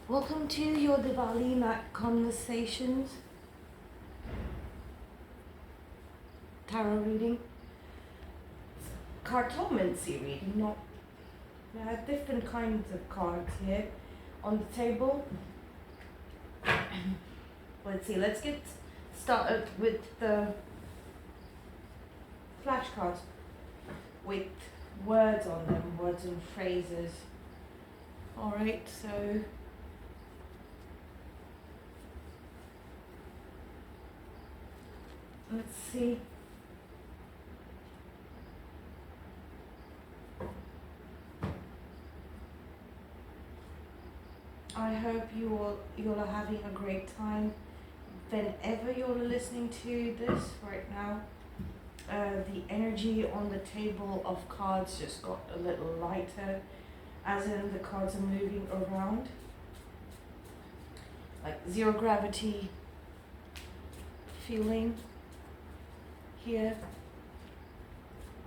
Welcome to your Diwali night conversations, tarot reading, cartomancy reading. Not there are different kinds of cards here on the table. Let's see. Let's get started with the flashcards with words on them, words and phrases. All right. So. Let's see. I hope you all are having a great time whenever you're listening to this right now. The energy on the table of cards just got a little lighter, as in the cards are moving around. Like zero gravity feeling here.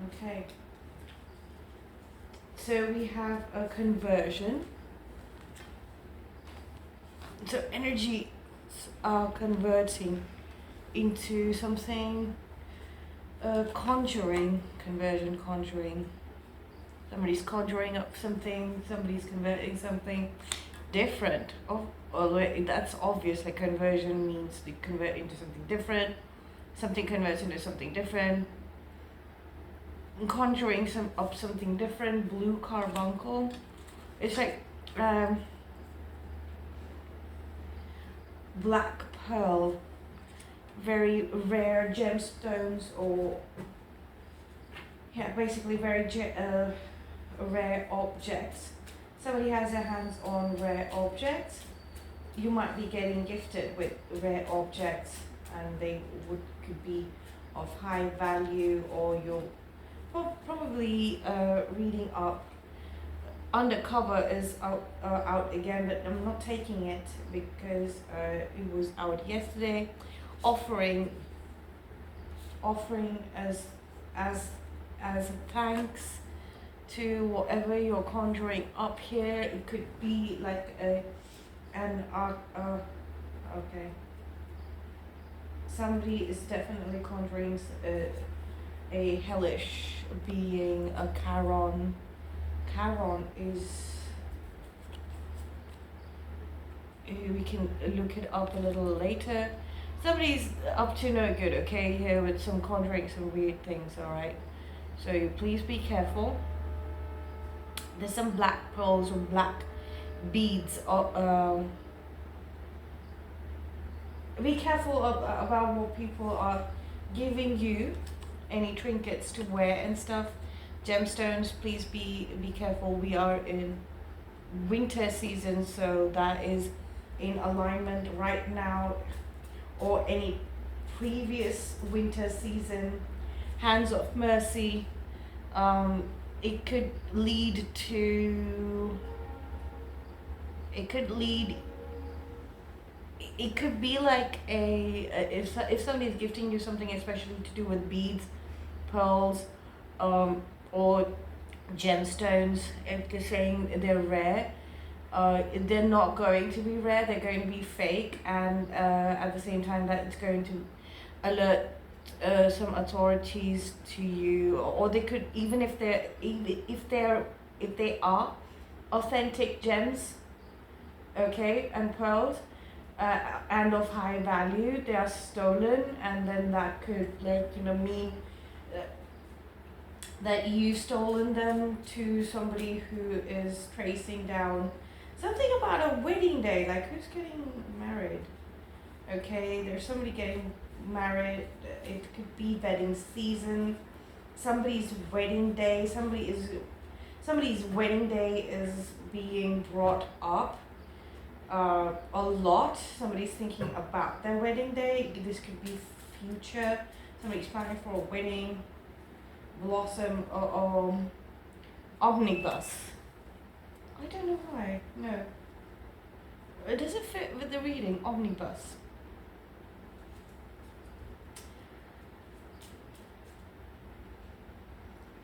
Okay. So we have a conversion. So energy are converting into something, conjuring, conjuring. Somebody's conjuring up something, somebody's converting something different. Although that's obvious, like conversion means to convert into something different. Something converts into something different. Conjuring something different. Blue carbuncle. It's like black pearl, very rare gemstones, or basically very rare objects. Somebody has their hands on rare objects. You might be getting gifted with rare objects, and they could be of high value, or you're probably reading up. Undercover is out again, but I'm not taking it because it was out yesterday. Offering as thanks to whatever you're conjuring up here. It could be like okay. Somebody is definitely conjuring a hellish being, a Charon. Charon is, we can look it up a little later. Somebody's up to no good, okay, here with some conjuring some weird things, alright? So please be careful. There's some black pearls or black beads. Be careful about what people are giving you, any trinkets to wear and stuff. Gemstones, please be careful. We are in winter season, so that is in alignment right now, or any previous winter season. Hands of mercy. It could lead to. It could be like if somebody is gifting you something, especially to do with beads, pearls, or gemstones. If they're saying they're rare, they're not going to be rare. They're going to be fake, and at the same time, that it's going to alert some authorities to you, or they could, even if they are authentic gems, okay, and pearls, and of high value, they are stolen, and then that could mean that you've stolen them to somebody who is tracing down something about a wedding day, like who's getting married. Okay, there's somebody getting married. It could be wedding season, somebody's wedding day. Somebody's wedding day is being brought up a lot. Somebody's thinking about their wedding day. This could be future. Somebody's planning for a wedding. Blossom or omnibus. I don't know why. No. It doesn't fit with the reading. Omnibus.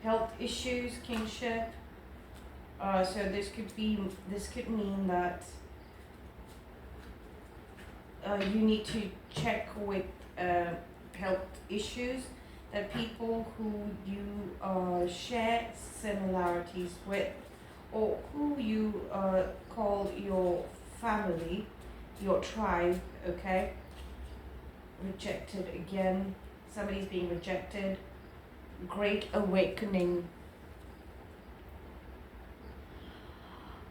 Health issues, kingship. So this could mean that you need to check with health issues that people who you share similarities with, or who you call your family, your tribe, okay? Rejected again. Somebody's being rejected. Great awakening.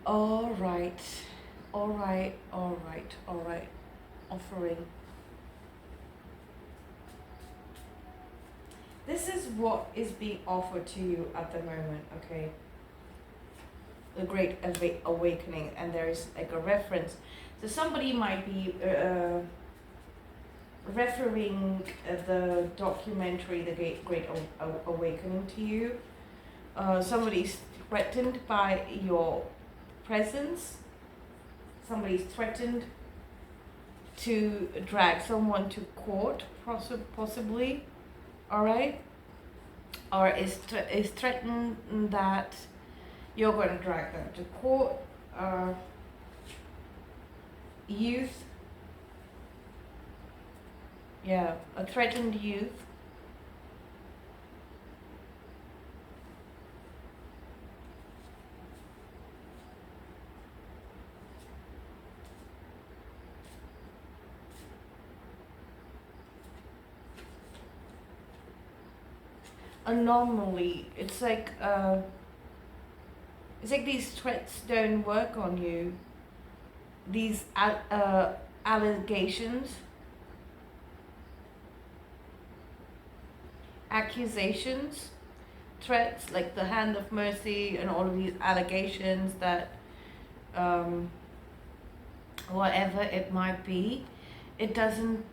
All right. All right. All right. All right. Offering. This is what is being offered to you at the moment, okay? The great awakening, and there is like a reference. So somebody might be referring the documentary The Great Awakening to you. Somebody's threatened by your presence. Somebody's threatened to drag someone to court, possibly, all right? Or is threatened that you're going to drag them to court. Youth. Yeah, a threatened youth. Anomaly. It's like these threats don't work on you. These allegations, accusations, threats, like the hand of mercy, and all of these allegations that whatever it might be, it doesn't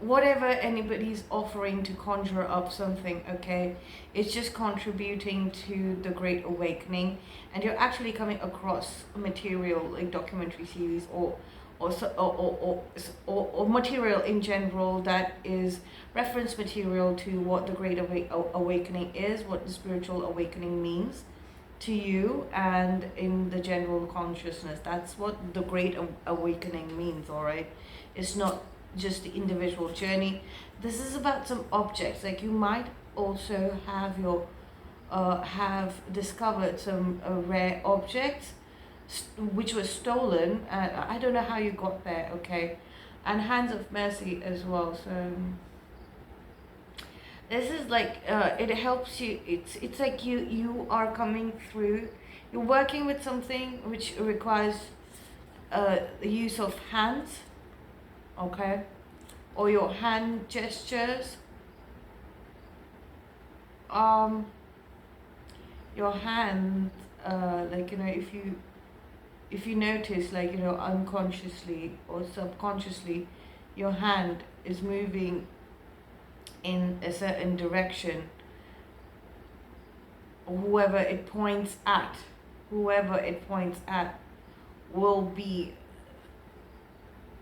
whatever anybody's offering to conjure up something, okay, it's just contributing to the great awakening, and you're actually coming across material like documentary series or material in general that is reference material to what the great awakening is, what the spiritual awakening means to you and in the general consciousness. That's what the great awakening means, all right? It's not just the individual journey. This is about some objects. Like you might also have your have discovered some rare objects which was stolen. I don't know how you got there, okay? And hands of mercy as well. So this is like it helps you. It's like you are coming through. You're working with something which requires the use of hands, okay, or your hand gestures. Your hand, like if you notice, like unconsciously or subconsciously, your hand is moving in a certain direction. Whoever it points at will be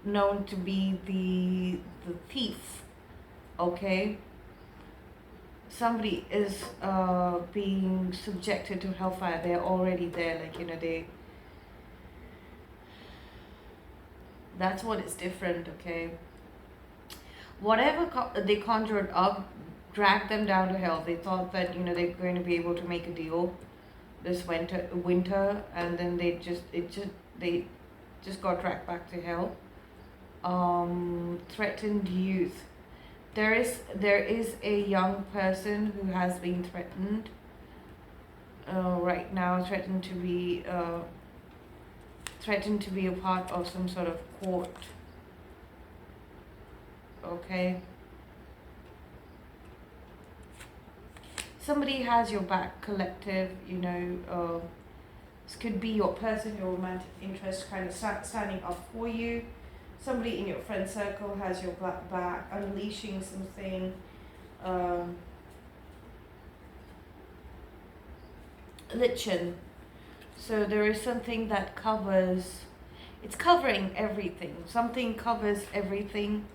known to be the thief, okay? Somebody is being subjected to hellfire. They're already there, like that's what is different, okay? Whatever they conjured up dragged them down to hell. They thought that they're going to be able to make a deal this winter, and then they just got dragged back to hell. Threatened youth. There is a young person who has been threatened right now, threatened to be a part of some sort of court, okay? Somebody has your back, collective, this could be your person, your romantic interest kind of standing up for you. Somebody in your friend circle has your back, unleashing something. Lichen. So there is something that covers, it's covering everything. Something covers everything.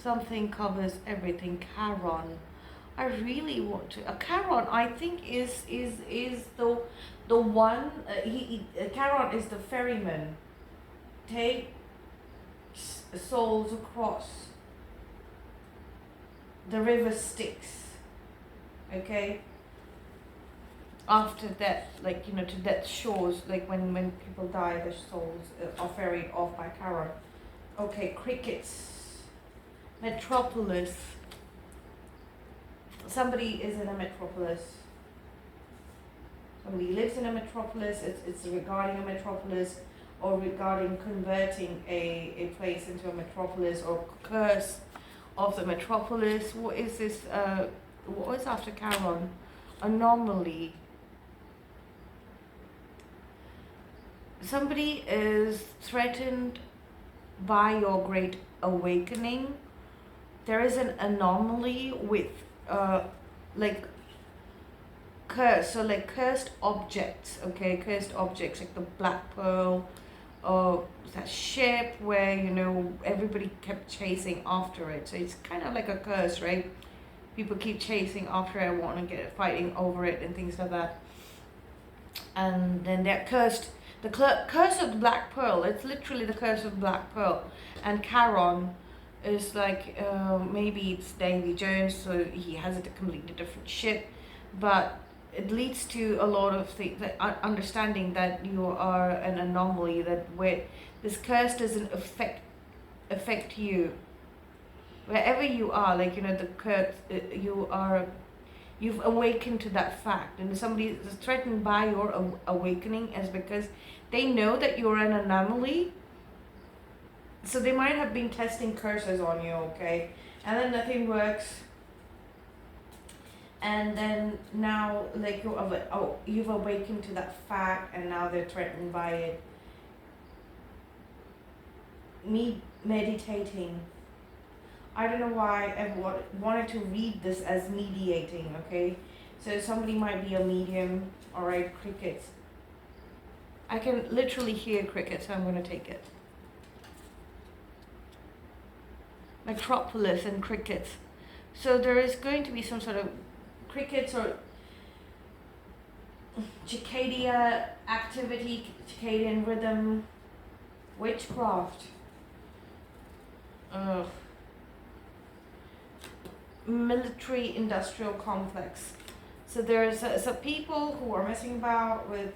Something covers everything. Charon. I really want to. Charon, I think, is the one. Charon is the ferryman. Okay. souls across the river Styx, okay, after death, like, to death shores, like when people die, their souls are ferried off by Charon. Okay, crickets, metropolis. Somebody is in a metropolis. Somebody lives in a metropolis. It's regarding a metropolis, or regarding converting a place into a metropolis, or curse of the metropolis. What is this? What was after Charon? Anomaly. Somebody is threatened by your great awakening. There is an anomaly with like curse, so like cursed objects, okay, cursed objects like the black pearl, or that ship where everybody kept chasing after it. So it's kind of like a curse, right? People keep chasing after it, want to get fighting over it and things like that. And then they're cursed. The curse of the black pearl. It's literally the curse of the black pearl. And Charon is like maybe it's Davy Jones, so he has a completely different ship, but it leads to a lot of things, understanding that you are an anomaly, that where this curse doesn't affect you wherever you are, like the curse, you've awakened to that fact, and somebody is threatened by your awakening is because they know that you're an anomaly. So they might have been testing curses on you, okay, and then nothing works, and then now like you've awakened to that fact, and now they're threatened by it. Me meditating. I don't know why I wanted to read this as mediating, okay? So somebody might be a medium, alright, crickets. I can literally hear crickets, so I'm going to take it. Metropolis and crickets. So there is going to be some sort of crickets or cicada activity, circadian rhythm, witchcraft. Military industrial complex. So there's so people who are messing about with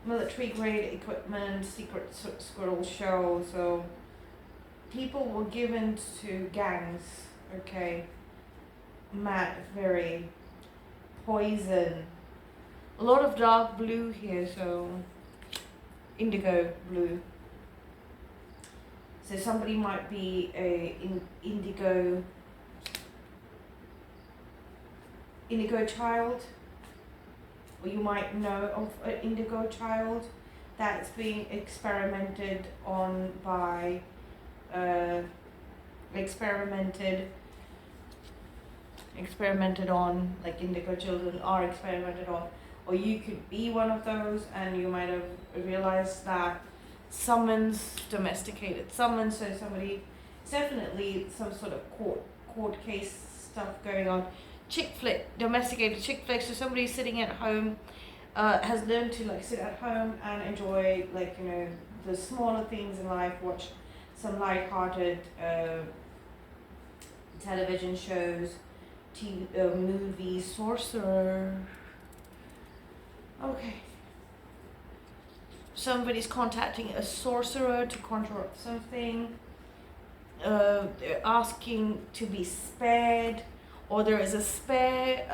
military grade equipment, secret squirrel show. So people were given to gangs, okay, mad, very poison. A lot of dark blue here, so indigo blue. So somebody might be a indigo child, or you might know of an indigo child that's being experimented on by experimented on, like indigo children are experimented on, or you could be one of those, and you might have realized that domesticated summons, so somebody, it's definitely some sort of court case stuff going on. Chick flick, domesticated chick flick, so somebody sitting at home has learned to like sit at home and enjoy like the smaller things in life, watch some light-hearted television shows, movies, sorcerer. Okay. Somebody's contacting a sorcerer to conjure up something. They're asking to be spared, or there is a spare.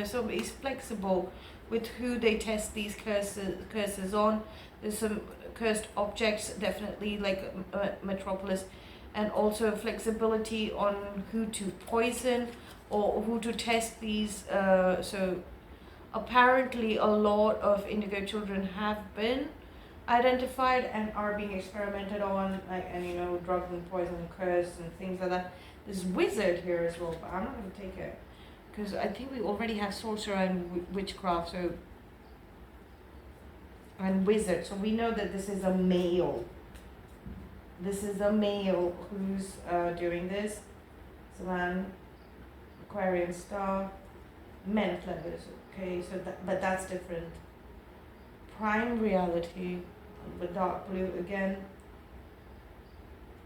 Somebody's flexible with who they test these curses on. There's some cursed objects, definitely, like Metropolis, and also flexibility on who to poison or who to test these. So apparently a lot of indigo children have been identified and are being experimented on, and drug and poison curse and things like that. There's wizard here as well, but I'm not going to take it because I think we already have sorcerer and witchcraft, and wizard. So we know that this is a male. This is a male who's doing this. It's a man, Aquarian star, men feathers. Okay, so but that's different. Prime reality, the dark blue again.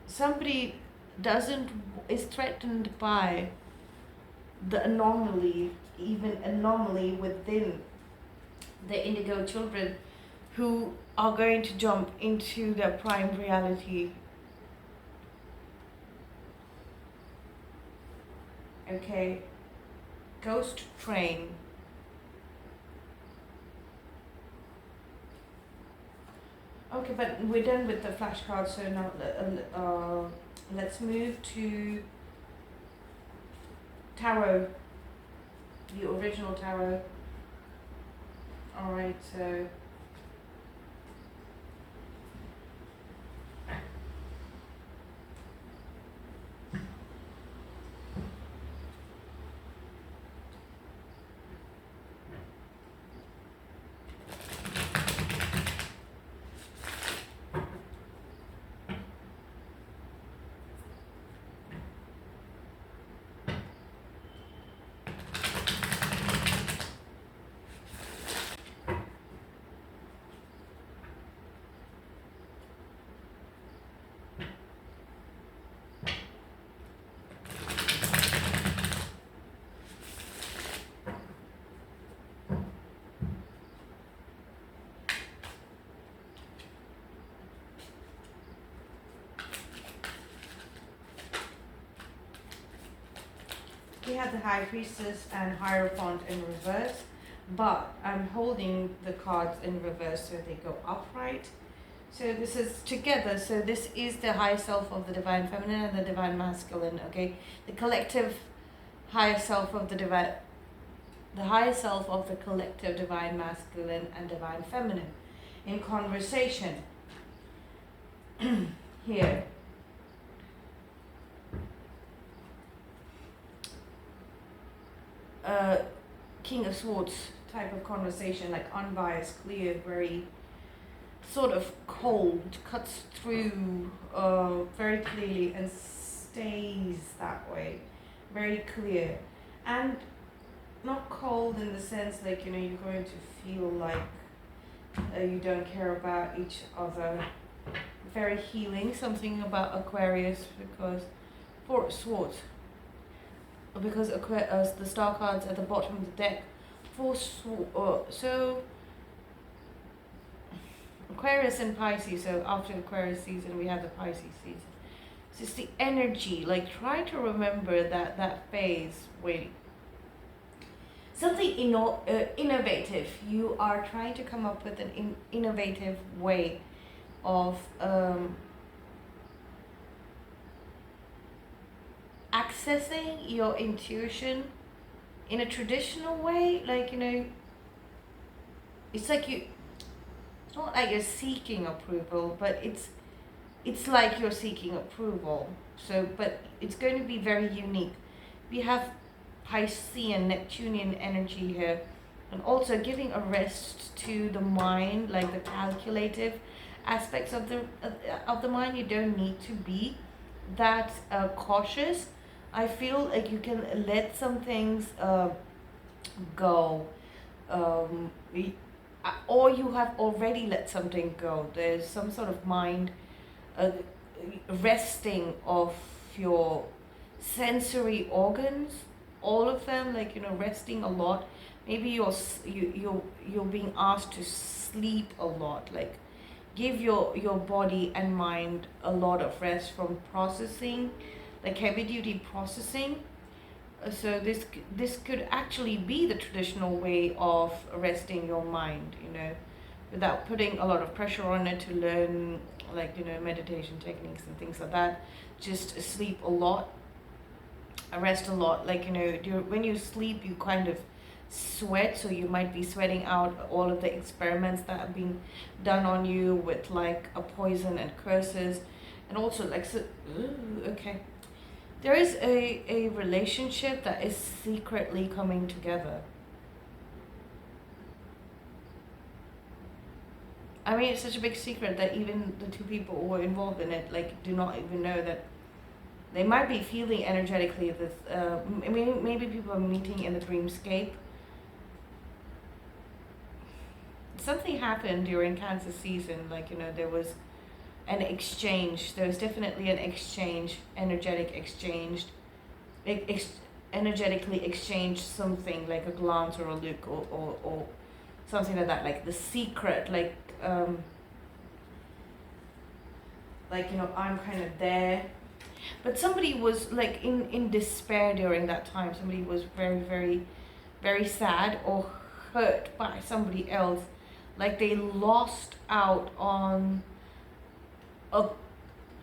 somebody doesn't is threatened by the anomaly, even anomaly within the indigo children who are going to jump into their prime reality. Okay, ghost train. Okay, but we're done with the flashcards, so now let's move to tarot, the original tarot. Alright, so we have the High Priestess and Hierophant in reverse, but I'm holding the cards in reverse so they go upright. So this is together, so this is the higher self of the Divine Feminine and the Divine Masculine, okay? The collective higher self of the higher self of the collective Divine Masculine and Divine Feminine in conversation. Here. King of Swords type of conversation, like unbiased, clear, very sort of cold, cuts through very clearly and stays that way, very clear, and not cold in the sense like, you know, you're going to feel like you don't care about each other. Very healing, something about Aquarius, because for swords, because the star cards at the bottom of the deck, so Aquarius and Pisces, so after Aquarius season we have the Pisces season. So it's the energy, like try to remember that phase where something innovative, you are trying to come up with an innovative way of accessing your intuition in a traditional way, like, you know, it's like it's not like you're seeking approval, but it's like you're seeking approval. So, but it's going to be very unique. We have Piscean, Neptunian energy here, and also giving a rest to the mind, like the calculative aspects of the mind. You don't need to be that cautious. I feel like you can let some things go, or you have already let something go. There's some sort of mind resting of your sensory organs, all of them, like, you know, resting a lot. Maybe you're being asked to sleep a lot, like give your body and mind a lot of rest from processing, like heavy duty processing. So this could actually be the traditional way of resting your mind, you know, without putting a lot of pressure on it to learn, like, you know, meditation techniques and things like that. Just sleep a lot, rest a lot. Like, you know, when you sleep, you kind of sweat, so you might be sweating out all of the experiments that have been done on you with like a poison and curses, and also like okay, there is a relationship that is secretly coming together. I mean, it's such a big secret that even the two people who are involved in it, like, do not even know that they might be feeling energetically this. Maybe people are meeting in the dreamscape. Something happened during Cancer season, like, you know, there was an exchange. There's definitely an exchange, energetic exchange, energetically exchange something like a glance or a look or something like that, like the secret, like you know, I'm kind of there. But somebody was like in despair during that time. Somebody was very, very, very sad or hurt by somebody else, like they lost out on a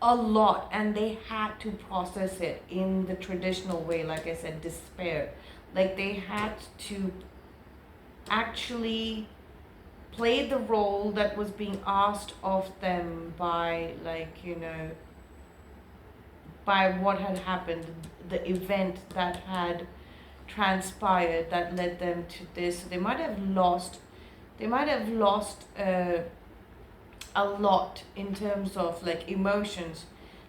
a lot, and they had to process it in the traditional way, like I said, despair. Like they had to actually play the role that was being asked of them by, like, you know, by what had happened, the event that had transpired that led them to this. So they might have lost, a lot in terms of like emotions,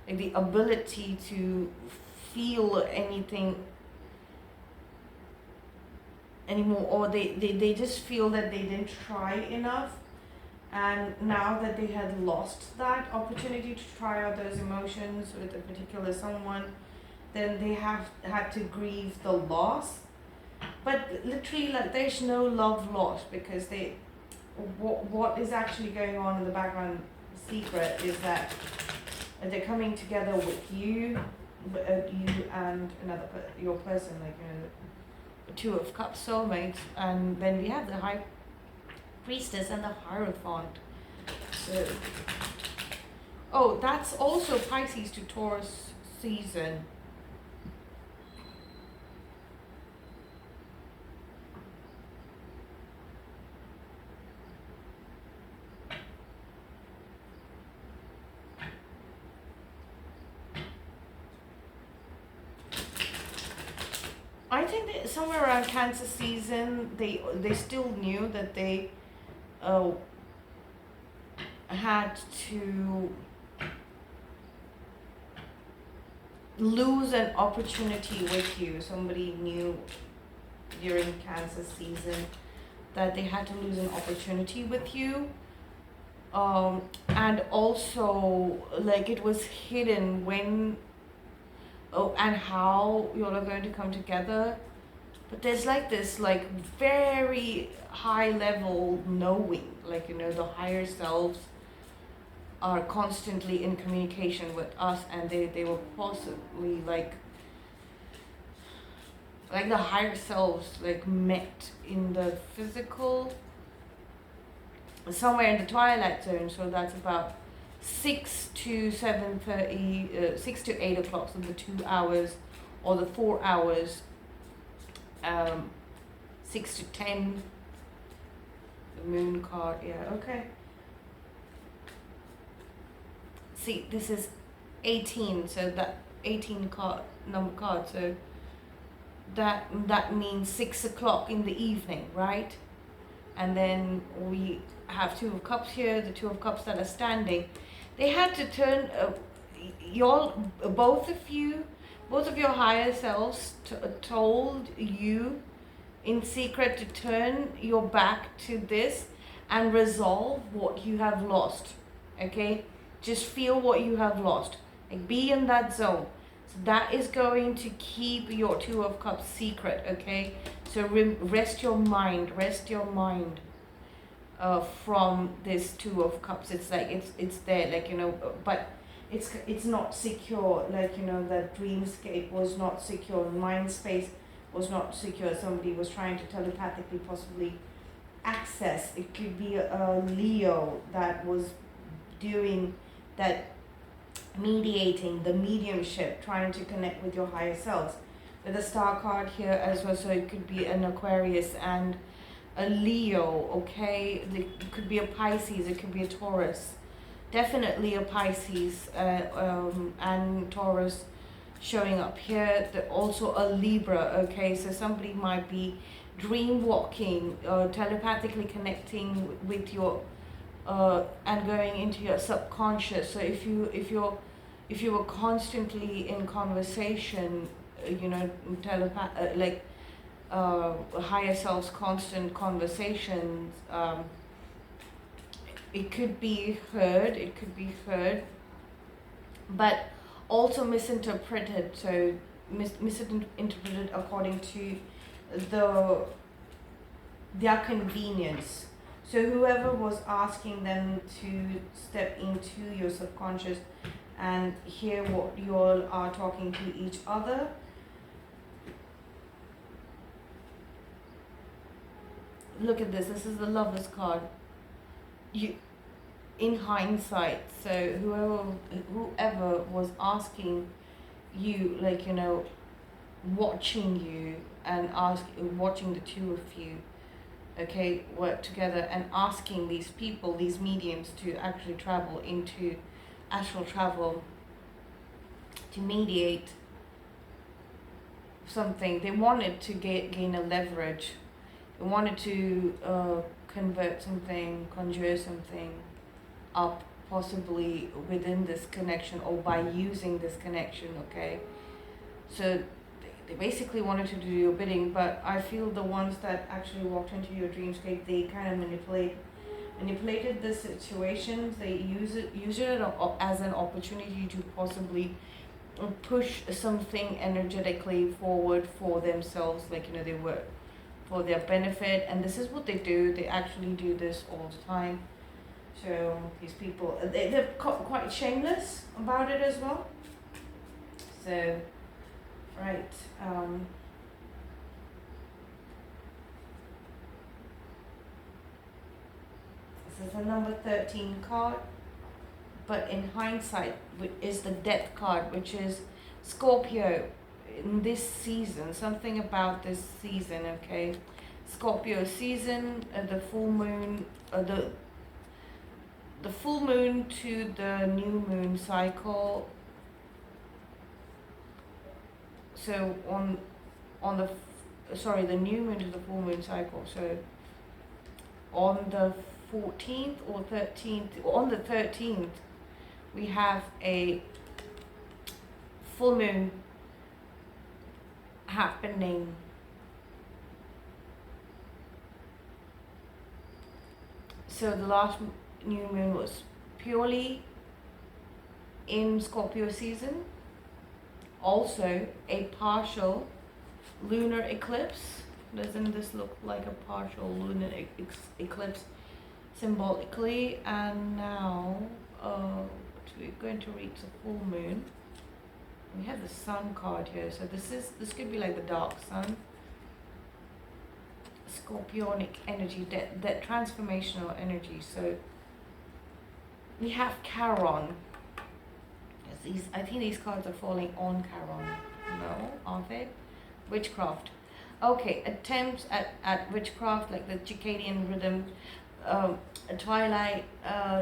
like the ability to feel anything anymore, or they just feel that they didn't try enough. And now that they had lost that opportunity to try out those emotions with a particular someone, then they have had to grieve the loss. But literally, like, there's no love lost, because what is actually going on in the background secret is that they're coming together with you, you and your person, like, you know, the Two of Cups soulmates. And then we have the High Priestess and the Hierophant. So, oh, that's also Pisces to Taurus season. I think that somewhere around Cancer season, they still knew that they had to lose an opportunity with you. Somebody knew during Cancer season that they had to lose an opportunity with you. And also, like, it was hidden when, and how you all are going to come together. But there's like this, like, very high level knowing, like, you know, the higher selves are constantly in communication with us, and they were possibly like the higher selves like met in the physical somewhere in the twilight zone. So that's about 6 to 7:30, 6 to 8 o'clock, so the 2 hours or the 4 hours, 6 to 10, the moon card, yeah, okay. See, this is 18, so that 18 number card, so that means 6 o'clock in the evening, right? And then we have Two of Cups here, the Two of Cups that are standing. They had to turn, both of your higher selves told you in secret to turn your back to this and resolve what you have lost, okay? Just feel what you have lost, like, be in that zone. So that is going to keep your Two of Cups secret, okay? So rest your mind from this Two of Cups. It's like it's there, like, you know, but it's not secure, like, you know, the dreamscape was not secure, mind space was not secure. Somebody was trying to telepathically possibly access. It could be a Leo that was doing that, mediating the mediumship, trying to connect with your higher selves. With the Star card here as well, so it could be an Aquarius and a Leo, okay? It could be a Pisces, it could be a Taurus. Definitely a Pisces and Taurus showing up here. Also a Libra, okay? So somebody might be dream walking, telepathically connecting with your and going into your subconscious. So if you were constantly in conversation, you know, higher selves, constant conversations, it could be heard, but also misinterpreted. So misinterpreted according to the their convenience. So whoever was asking them to step into your subconscious and hear what you all are talking to each other, look at this. This is the Lovers card. You, in hindsight, so whoever was asking you, like, you know, watching you and watching the two of you, okay, work together and asking these people, these mediums, to actually travel into astral travel to mediate something. They wanted to gain a leverage. They wanted to convert something, conjure something up, possibly within this connection or by using this connection, okay? So they basically wanted to do your bidding, but I feel the ones that actually walked into your dreamscape, they kind of manipulated the situations. They use it as an opportunity to possibly push something energetically forward for themselves, like, you know, they work for their benefit, and this is what they do. They actually do this all the time. So these people, they're quite shameless about it as well. So, right. This is the number 13 card, but in hindsight is the Death card, which is Scorpio. In this season, something about this season, okay? Scorpio season, the full moon, the full moon to the new moon cycle. So the new moon to the full moon cycle. So on the 14th or 13th, on the 13th, we have a full moon happening. So the last new moon was purely in Scorpio season. Also a partial lunar eclipse. Doesn't this look like a partial lunar eclipse symbolically? And now we're going to reach the full moon. We have the Sun card here, so this could be like the dark sun. Scorpionic energy, that transformational energy. So we have Charon. I think these cards are falling on Charon. No, aren't they? Witchcraft. Okay, attempts at witchcraft, like the circadian rhythm, a twilight,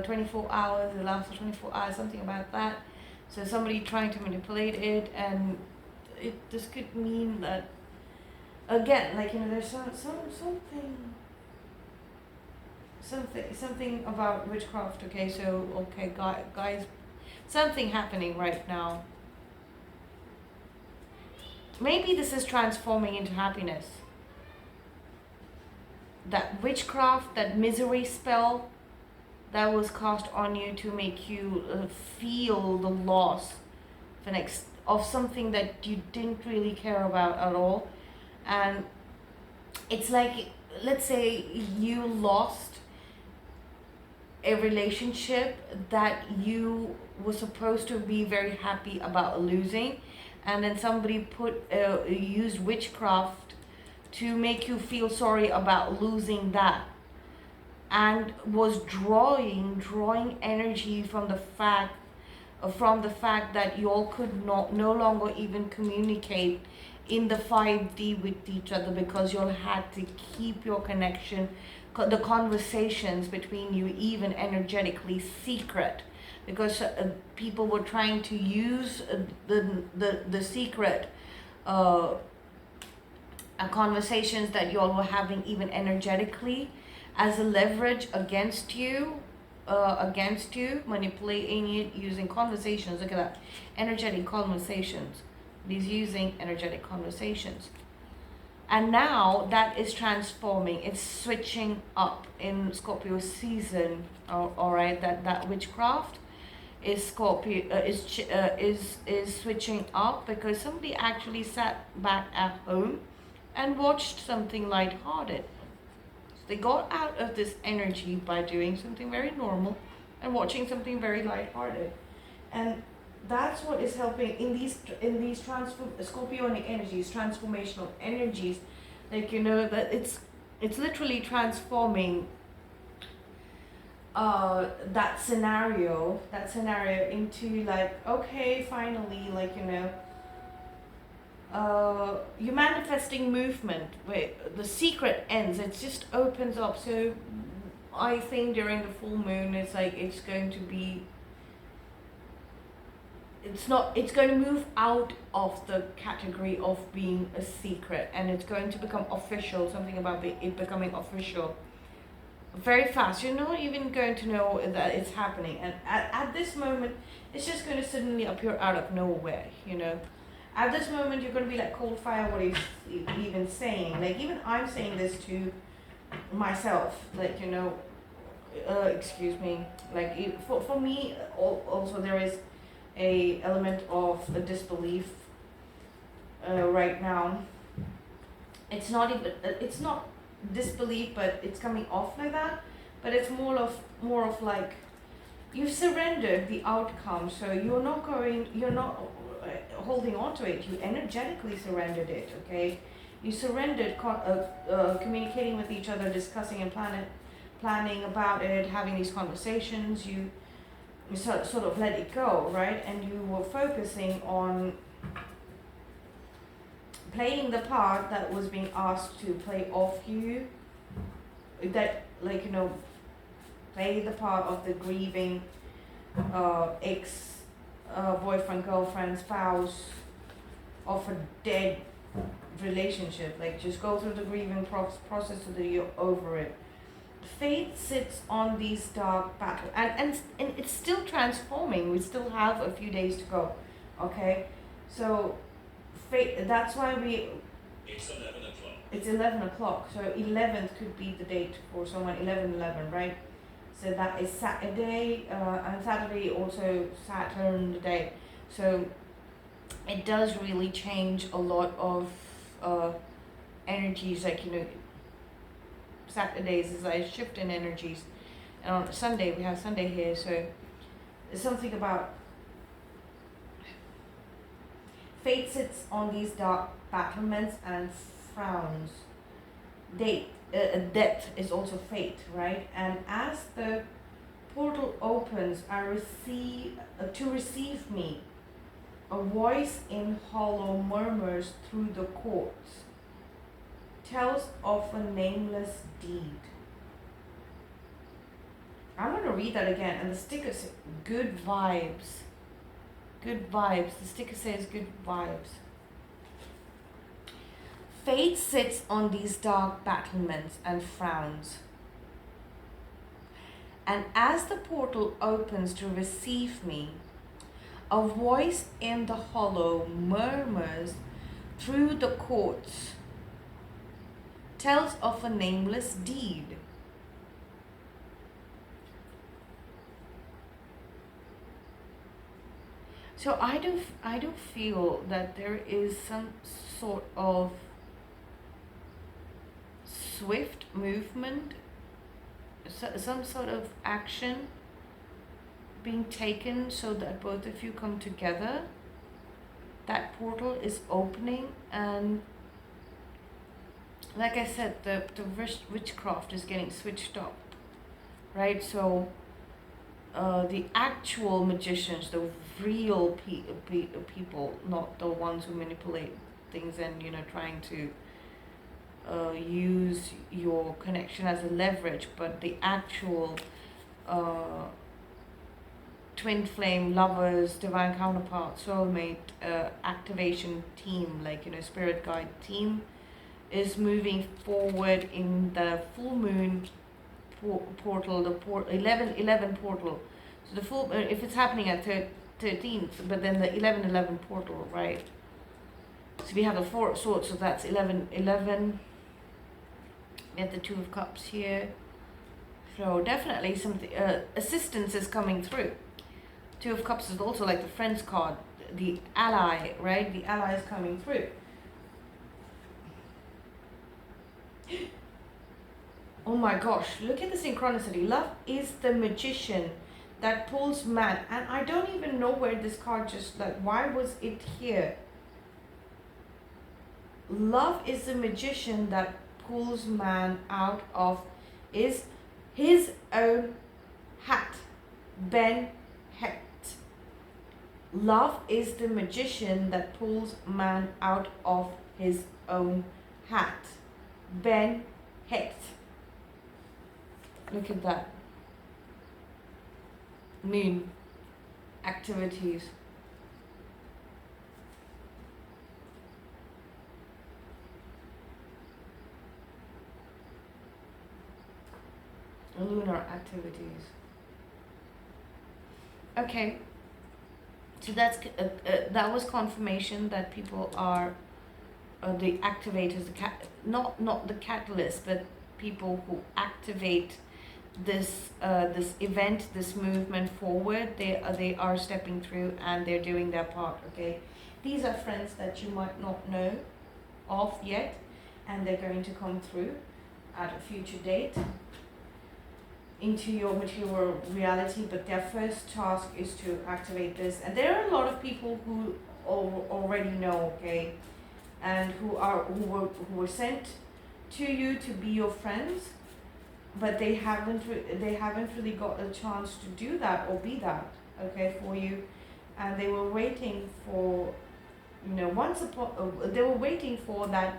24 hours, the last 24 hours, something about that. So somebody trying to manipulate it, and this could mean that, again, like, you know, there's something about witchcraft. Okay, so okay, guys, something happening right now. Maybe this is transforming into happiness. That witchcraft, that misery spell that was cast on you to make you feel the loss of something that you didn't really care about at all. And it's like, let's say you lost a relationship that you were supposed to be very happy about losing, and then somebody used witchcraft to make you feel sorry about losing that, and was drawing energy from the fact that you all could no longer even communicate in the 5D with each other, because you all had to keep your connection, the conversations between you, even energetically, secret, because people were trying to use the secret conversations that you all were having, even energetically, as a leverage against you, manipulating it using conversations. Look at that, energetic conversations. He's using energetic conversations. And now that is transforming. It's switching up in Scorpio season. All right, that witchcraft is Scorpio is switching up because somebody actually sat back at home and watched something lighthearted. So they got out of this energy by doing something very normal and watching something very lighthearted, and that's what is helping in these Scorpionic energies, transformational energies. Like, that it's literally transforming that scenario into, like, okay, finally, like, you're manifesting movement where the secret ends. It just opens up. So I think during the full moon, it's like it's going to be, it's going to move out of the category of being a secret, and it's going to become official. Something about it becoming official very fast. You're not even going to know that it's happening, and at this moment it's just going to suddenly appear out of nowhere. At this moment you're going to be like cold fire. What he's even saying, like, even I'm saying this to myself, like, excuse me, like, for me also there is a element of a disbelief right now. It's not disbelief, but it's coming off like that. But it's more of like you've surrendered the outcome, so you're not holding on to it. You energetically surrendered it. Okay, you surrendered communicating with each other, discussing and planning about it, having these conversations. You sort of let it go, right? And you were focusing on playing the part that was being asked to play off you. That, like, play the part of the grieving ex boyfriend, girlfriend, spouse of a dead relationship. Like, just go through the grieving process so that you're over it. Fate sits on these dark battles, and it's still transforming. We still have a few days to go. Okay, so fate. That's why It's 11 o'clock. It's 11 o'clock. So 11th could be the date for someone. 11/11, right? So that is Saturday, and Saturday also Saturn the day. So it does really change a lot of energies. Like, Saturdays is like a shift in energies, and on Sunday we have Sunday here. So there's something about fate sits on these dark battlements and frowns. Death is also fate, right? And as the portal opens, to receive me, a voice in hollow murmurs through the courts, tells of a nameless deed. I'm going to read that again, and the sticker says good vibes. Good vibes. The sticker says good vibes. Fate sits on these dark battlements and frowns. And as the portal opens to receive me, a voice in the hollow murmurs through the courts, tells of a nameless deed. So I do feel that there is some sort of swift movement, some sort of action being taken so that both of you come together. That portal is opening, and like I said, the witchcraft is getting switched up, right? So the actual magicians, the real people, not the ones who manipulate things and trying to use your connection as a leverage, but the actual twin flame lovers, divine counterpart, soulmate activation team, like spirit guide team, is moving forward in the full moon portal, the 11 portal. So the full, if it's happening at 13th, but then the 11/11 portal, right? So we have the Four of Swords, so that's 11, 11. We have the Two of Cups here. So definitely something, assistance is coming through. Two of Cups is also like the friends card, the ally, right? The ally is coming through. Oh my gosh, look at the synchronicity. Love is the magician that pulls man. And I don't even know where this card just, like, why was it here? Love is the magician that pulls man out of his own hat. Ben Het. Love is the magician that pulls man out of his own hat. Ben Het. Look at that. Moon. Activities. Lunar activities. Okay. So that was confirmation that people are the activators, not the catalyst, but people who activate this this event, this movement forward. They are stepping through and they're doing their part. Okay, these are friends that you might not know of yet, and they're going to come through at a future date into your material reality, but their first task is to activate this. And there are a lot of people who already know, okay, and who were sent to you to be your friends, but they haven't really got a chance to do that or be that, okay, for you. And they were waiting for, they were waiting for that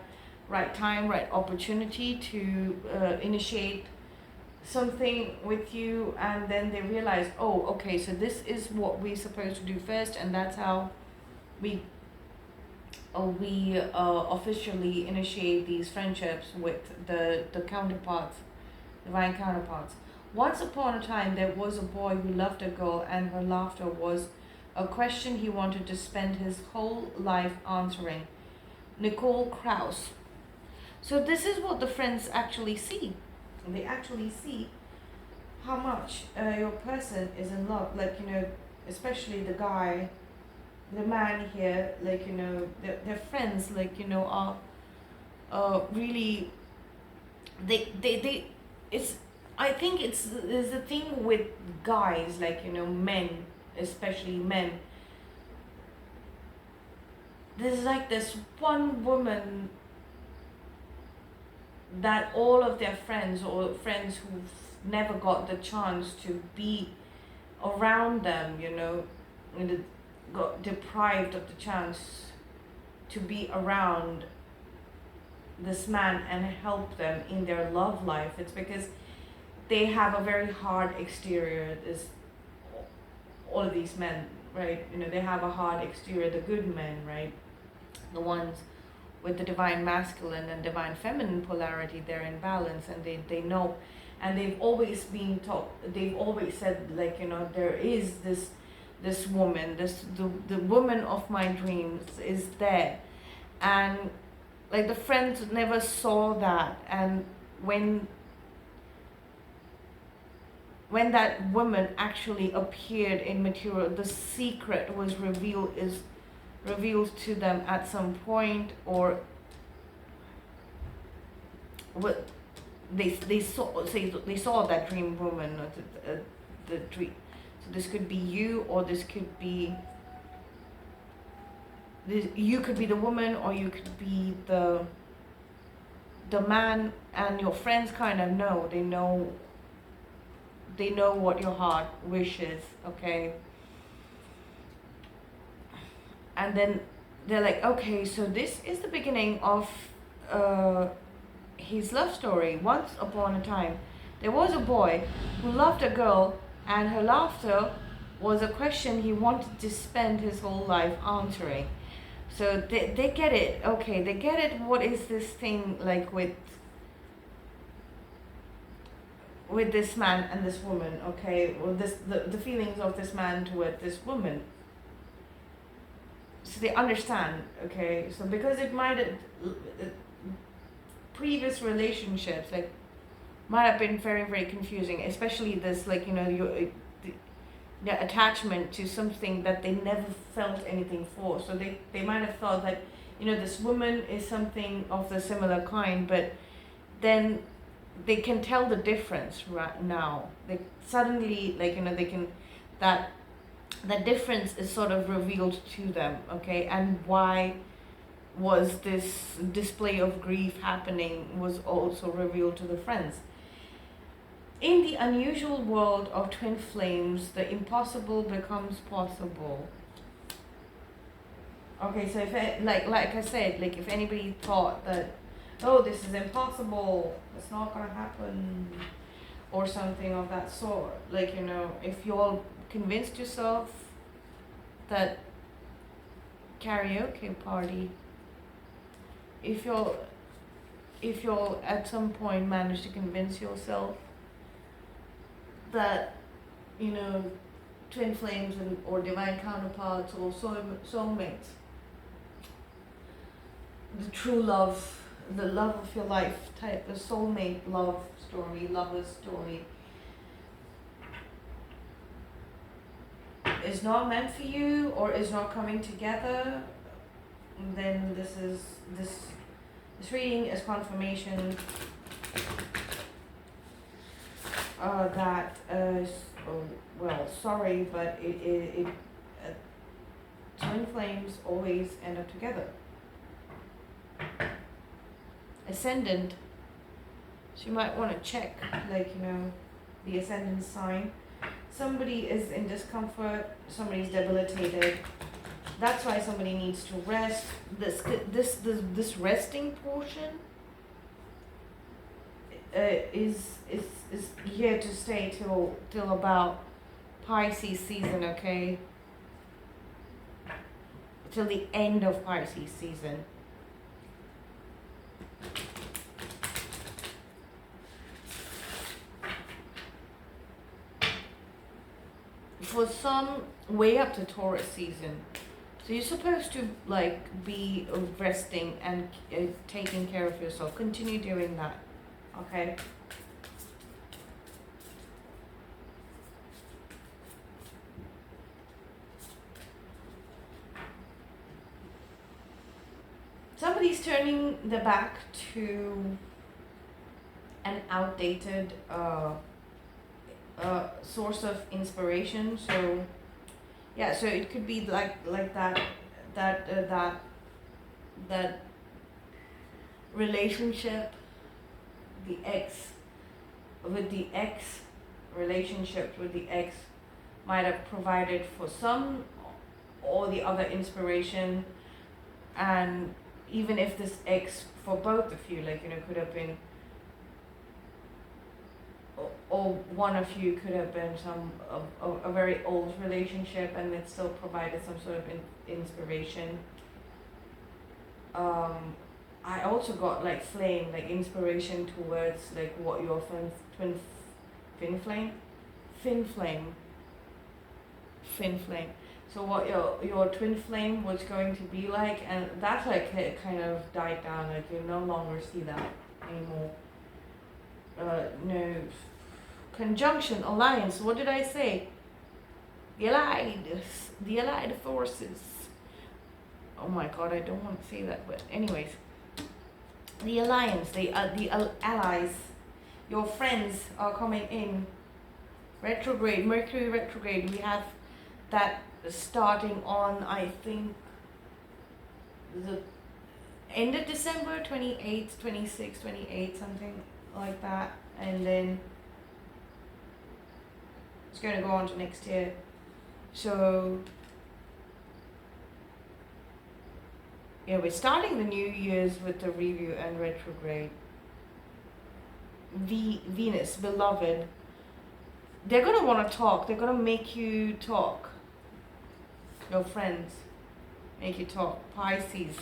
right time, right opportunity to initiate something with you, and then they realize, oh, okay, so this is what we're supposed to do first, and that's how we officially initiate these friendships with the counterparts, divine counterparts. Once upon a time, there was a boy who loved a girl, and her laughter was a question he wanted to spend his whole life answering. Nicole Krauss. So this is what the friends actually see. They actually see how much your person is in love, like, especially the guy, the man here, like, their friends, like, are really, they it's, I think there's a thing with guys, like, men, especially men. There's like this one woman that all of their friends, or friends who've never got the chance to be around them, got deprived of the chance to be around this man and help them in their love life. It's because they have a very hard exterior. This, all of these men, right? They have a hard exterior, the good men, right? The ones with the divine masculine and divine feminine polarity, they're in balance, and they know, and they've always been taught, they've always said, like, there is this woman, the woman of my dreams is there. And like, the friends never saw that, and when that woman actually appeared in material, the secret was revealed to them at some point, or what they saw that dream woman, or the dream. So this could be you, or this could be you could be the woman, or you could be the man. And your friends kind of know, they know what your heart wishes, okay? And then they're like, okay, so this is the beginning of his love story. Once upon a time, there was a boy who loved a girl, and her laughter was a question he wanted to spend his whole life answering. So they get it, okay, they get it. What is this thing like with this man and this woman, okay? Or the feelings of this man toward this woman. So they understand, okay? So because it might have, previous relationships, like, might have been very, very confusing, especially this, like, the attachment to something that they never felt anything for. So they might have thought that, this woman is something of the similar kind, but then they can tell the difference right now. They suddenly, like, they can, that difference is sort of revealed to them, okay? And why was this display of grief happening was also revealed to the friends. In the unusual world of twin flames, the impossible becomes possible. Okay, so if like I said, like, if anybody thought that, oh, this is impossible, it's not gonna happen, or something of that sort, like, if you all convinced yourself that karaoke party, if you'll at some point manage to convince yourself that, twin flames or divine counterparts or soulmates, the true love, the love of your life type, the soulmate love story, lover story, is not meant for you or is not coming together, then this reading is confirmation that sorry, but it twin flames always end up together. Ascendant, so you might want to check, like, the ascendant sign. Somebody is in discomfort, somebody's debilitated. That's why somebody needs to rest. This resting portion is here to stay till about Pisces season, okay? Till the end of Pisces season. For some, way up to Taurus season. So you're supposed to, like, be resting and taking care of yourself. Continue doing that, okay? Somebody's turning their back to an outdated source of inspiration. So yeah, so it could be like that relationship, the ex relationship with the ex might have provided for some or the other inspiration. And even if this ex, for both of you, like, could have been, or one of you could have been a very old relationship, and it still provided some sort of inspiration. I also got, like, flame, like, inspiration towards, like, what your fin flame. So what your twin flame was going to be like, and that, like, it kind of died down. Like, you no longer see that anymore. No. Conjunction, alliance, what did I say? The allied forces. Oh my god, I don't want to say that, but anyways. The alliance, the allies, your friends are coming in. Retrograde, Mercury retrograde, we have that starting on, I think, the end of December, 28th, 26th, 28th, something like that. And then it's going to go on to next year. So yeah, we're starting the new year's with the review and retrograde. Venus, beloved, they're going to want to talk. They're going to make you talk. Your friends make you talk. Pisces,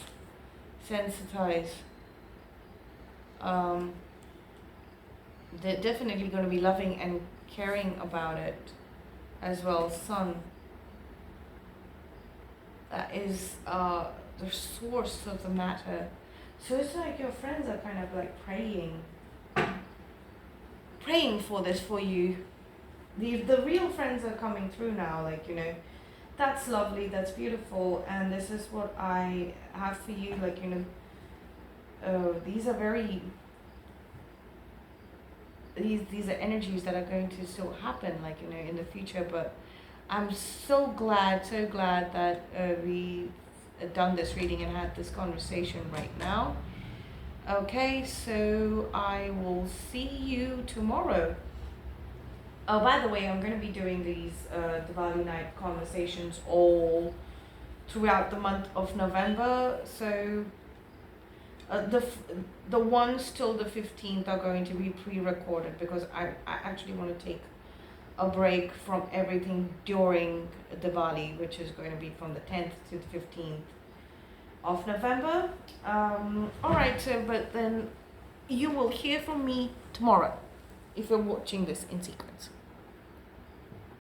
sensitize. They're definitely going to be loving and caring about it as well. Sun. that is the source of the matter. So it's like your friends are kind of like praying for this for you. The real friends are coming through now, like, you know, that's lovely, that's beautiful, and this is what I have for you, like, you know, these are very, these are energies that are going to still happen, like, you know, in the future. But I'm so glad that we done this reading and had this conversation right now. Okay, so I will see you tomorrow. Oh, by the way, I'm going to be doing these Diwali night conversations all throughout the month of November. So the ones till the 15th are going to be pre-recorded, because I actually want to take a break from everything during Diwali, which is going to be from the 10th to the 15th of November. All right, so but then you will hear from me tomorrow if you're watching this in sequence.